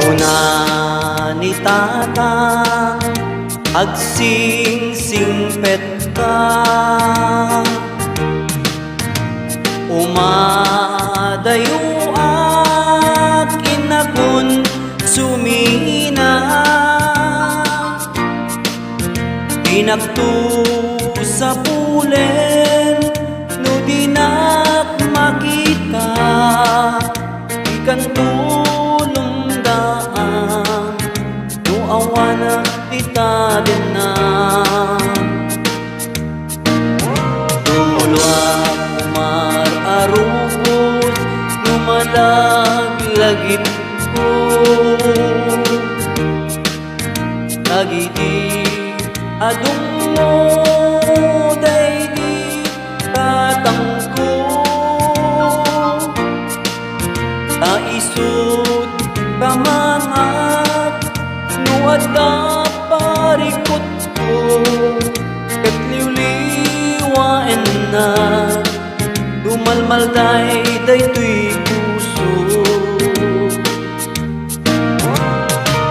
Una ni tatang agsingsingpet ka, umadayo akin akon sumina, pinagtu sa pulen no dinak makita, ikan tulong daan no awana kita din na. Tulwak umar arubos no malaglagit ko, lagiti adung mo daydi tatangko, taisod kamangap no adda parikot ko, ket liwliwaen na dumalmal daytoy puso.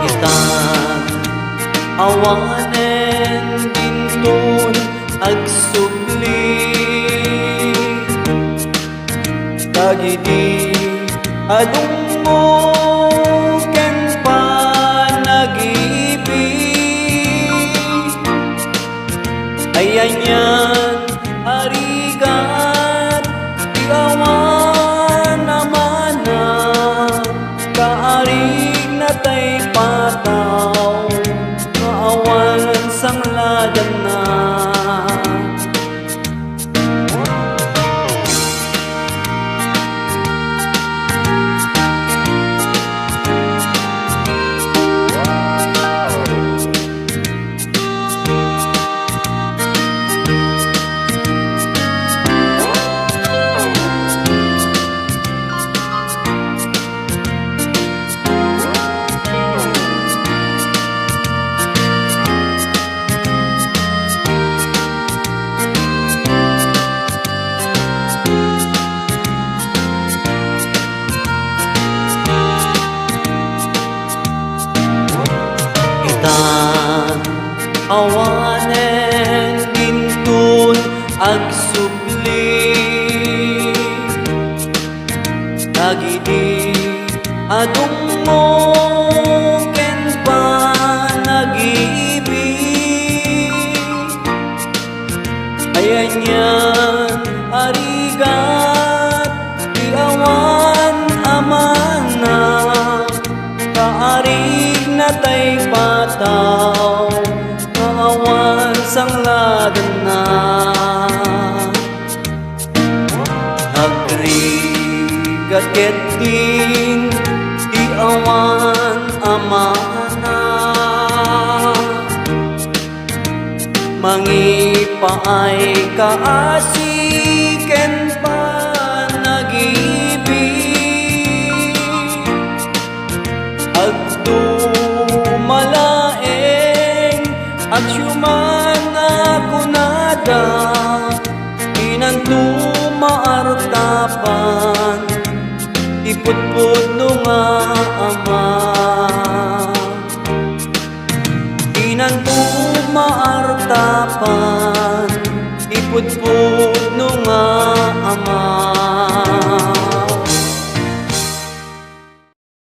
Kitang awanen dinton agsubli, dagiti adung mo ken panag-ibig, ayanyan arigat di awan naman na, kaarig na tay pataw maawan sangladan na. Awanen dinton agsubli, dagiti adung mo ken panag-ibig, ayanyan arigat di awan amana, kaarig na tay pataw maawan sangladan na. Agrigat ket din di awan amana, mangipaay kaasi ken panag-ibig, agdumalaeng at syuman ako nada, inanto maartapan, iputput no nga